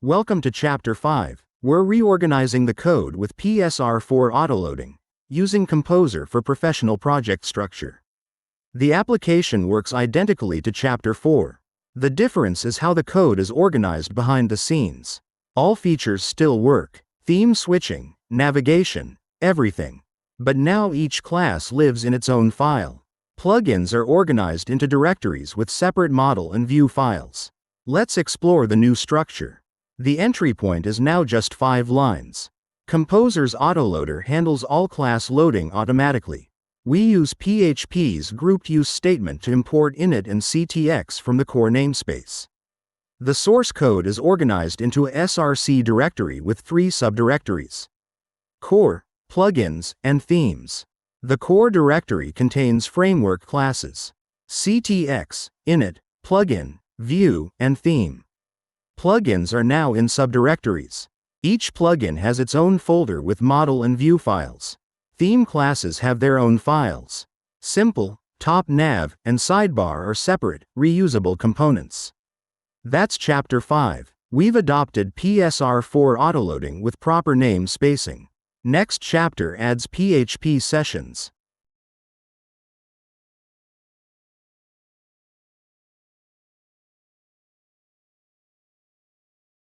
Welcome to Chapter 5. We're reorganizing the code with PSR-4 autoloading, using Composer for professional project structure. The application works identically to Chapter 4. The difference is how the code is organized behind the scenes. All features still work: theme switching, navigation, everything. But now each class lives in its own file. Plugins are organized into directories with separate model and view files. Let's explore the new structure. The entry point is now just 5 lines. Composer's autoloader handles all class loading automatically. We use PHP's grouped use statement to import init and ctx from the core namespace. The source code is organized into a src directory with 3 subdirectories: core, plugins, and themes. The core directory contains framework classes: ctx, init, plugin, view, and theme. Plugins are now in subdirectories. Each plugin has its own folder with model and view files. Theme classes have their own files. Simple, top nav, and sidebar are separate, reusable components. That's Chapter 5. We've adopted PSR-4 autoloading with proper name spacing. Next chapter adds PHP sessions.